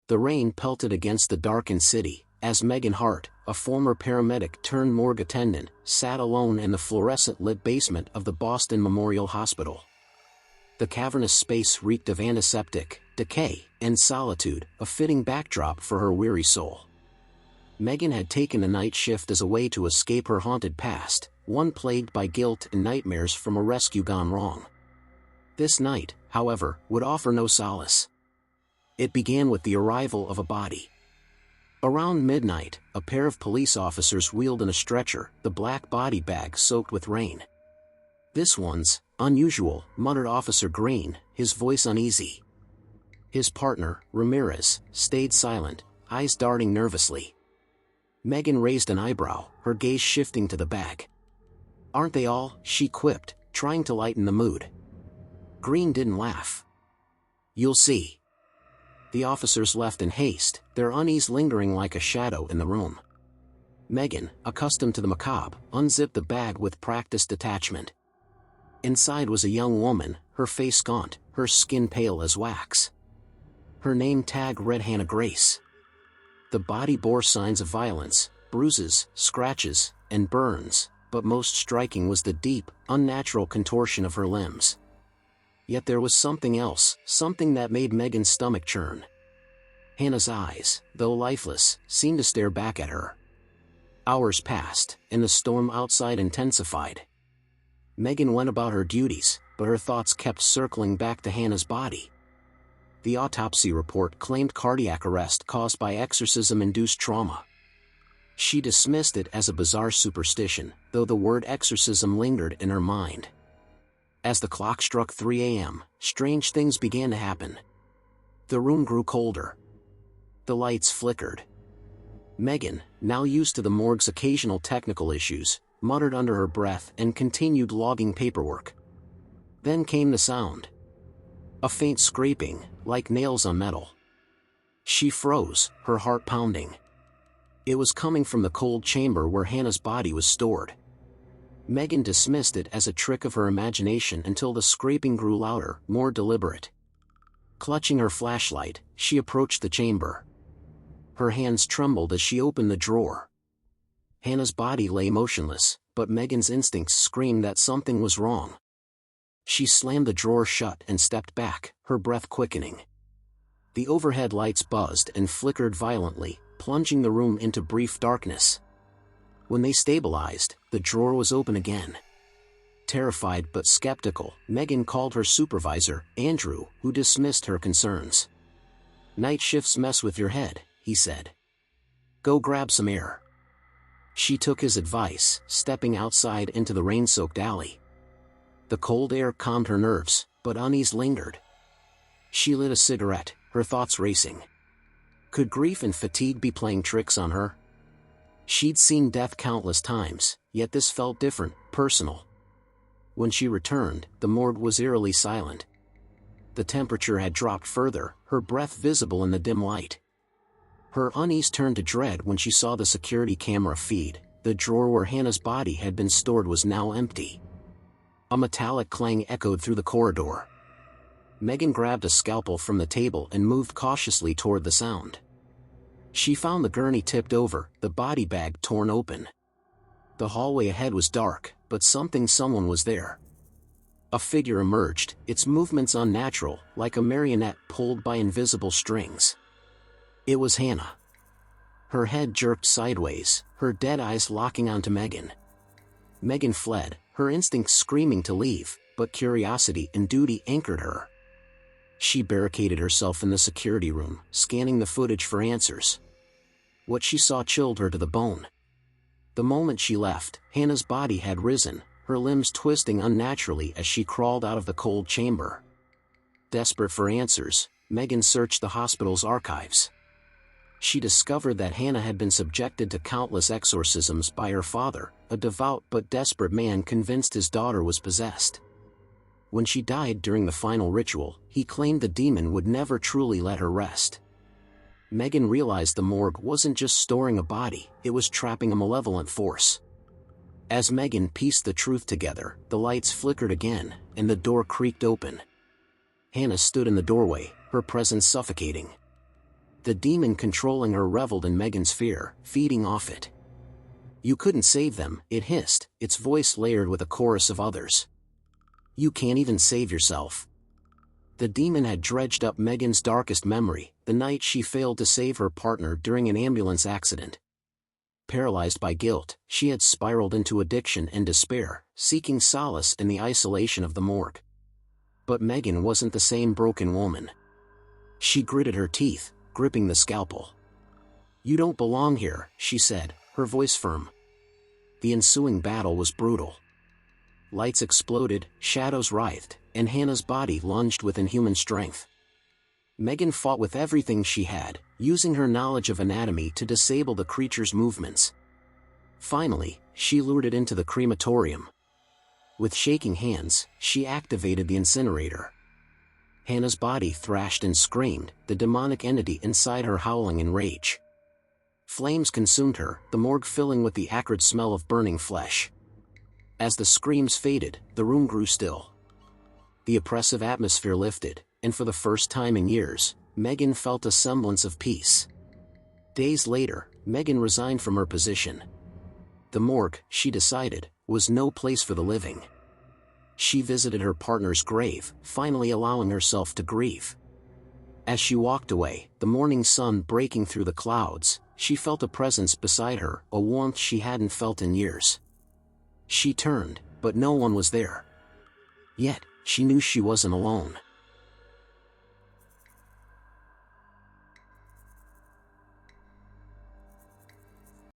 The rain pelted against the darkened city, as Megan Hart, a former paramedic turned morgue attendant, sat alone in the fluorescent-lit basement of the Boston Memorial Hospital. The cavernous space reeked of antiseptic, decay, and solitude, a fitting backdrop for her weary soul. Megan had taken a night shift as a way to escape her haunted past, one plagued by guilt and nightmares from a rescue gone wrong. This night, however, would offer no solace. It began with the arrival of a body. Around midnight, a pair of police officers wheeled in a stretcher, the black body bag soaked with rain. "This one's unusual," muttered Officer Green, his voice uneasy. His partner, Ramirez, stayed silent, eyes darting nervously. Megan raised an eyebrow, her gaze shifting to the bag. "Aren't they all?" she quipped, trying to lighten the mood. Green didn't laugh. "You'll see." The officers left in haste, their unease lingering like a shadow in the room. Megan, accustomed to the macabre, unzipped the bag with practiced detachment. Inside was a young woman, her face gaunt, her skin pale as wax. Her name tag read Hannah Grace. The body bore signs of violence, bruises, scratches, and burns, but most striking was the deep, unnatural contortion of her limbs. Yet there was something else, something that made Megan's stomach churn. Hannah's eyes, though lifeless, seemed to stare back at her. Hours passed, and the storm outside intensified. Megan went about her duties, but her thoughts kept circling back to Hannah's body. The autopsy report claimed cardiac arrest caused by exorcism-induced trauma. She dismissed it as a bizarre superstition, though the word exorcism lingered in her mind. As the clock struck 3 a.m., strange things began to happen. The room grew colder. The lights flickered. Megan, now used to the morgue's occasional technical issues, muttered under her breath and continued logging paperwork. Then came the sound. A faint scraping, like nails on metal. She froze, her heart pounding. It was coming from the cold chamber where Hannah's body was stored. Megan dismissed it as a trick of her imagination until the scraping grew louder, more deliberate. Clutching her flashlight, she approached the chamber. Her hands trembled as she opened the drawer. Hannah's body lay motionless, but Megan's instincts screamed that something was wrong. She slammed the drawer shut and stepped back, her breath quickening. The overhead lights buzzed and flickered violently, plunging the room into brief darkness. When they stabilized, the drawer was open again. Terrified but skeptical, Megan called her supervisor, Andrew, who dismissed her concerns. "Night shifts mess with your head," he said. "Go grab some air." She took his advice, stepping outside into the rain-soaked alley. The cold air calmed her nerves, but unease lingered. She lit a cigarette, her thoughts racing. Could grief and fatigue be playing tricks on her? She'd seen death countless times, yet this felt different, personal. When she returned, the morgue was eerily silent. The temperature had dropped further, her breath visible in the dim light. Her unease turned to dread when she saw the security camera feed. The drawer where Hannah's body had been stored was now empty. A metallic clang echoed through the corridor. Megan grabbed a scalpel from the table and moved cautiously toward the sound. She found the gurney tipped over, the body bag torn open. The hallway ahead was dark, but someone was there. A figure emerged, its movements unnatural, like a marionette pulled by invisible strings. It was Hannah. Her head jerked sideways, her dead eyes locking onto Megan. Megan fled, her instincts screaming to leave, but curiosity and duty anchored her. She barricaded herself in the security room, scanning the footage for answers. What she saw chilled her to the bone. The moment she left, Hannah's body had risen, her limbs twisting unnaturally as she crawled out of the cold chamber. Desperate for answers, Megan searched the hospital's archives. She discovered that Hannah had been subjected to countless exorcisms by her father, a devout but desperate man convinced his daughter was possessed. When she died during the final ritual, he claimed the demon would never truly let her rest. Megan realized the morgue wasn't just storing a body, it was trapping a malevolent force. As Megan pieced the truth together, the lights flickered again, and the door creaked open. Hannah stood in the doorway, her presence suffocating. The demon controlling her reveled in Megan's fear, feeding off it. "You couldn't save them," it hissed, its voice layered with a chorus of others. "You can't even save yourself." The demon had dredged up Megan's darkest memory, the night she failed to save her partner during an ambulance accident. Paralyzed by guilt, she had spiraled into addiction and despair, seeking solace in the isolation of the morgue. But Megan wasn't the same broken woman. She gritted her teeth, gripping the scalpel. "You don't belong here," she said, her voice firm. The ensuing battle was brutal. Lights exploded, shadows writhed, and Hannah's body lunged with inhuman strength. Megan fought with everything she had, using her knowledge of anatomy to disable the creature's movements. Finally, she lured it into the crematorium. With shaking hands, she activated the incinerator. Hannah's body thrashed and screamed, the demonic entity inside her howling in rage. Flames consumed her, the morgue filling with the acrid smell of burning flesh. As the screams faded, the room grew still. The oppressive atmosphere lifted, and for the first time in years, Megan felt a semblance of peace. Days later, Megan resigned from her position. The morgue, she decided, was no place for the living. She visited her partner's grave, finally allowing herself to grieve. As she walked away, the morning sun breaking through the clouds, she felt a presence beside her, a warmth she hadn't felt in years. She turned, but no one was there. Yet, she knew she wasn't alone.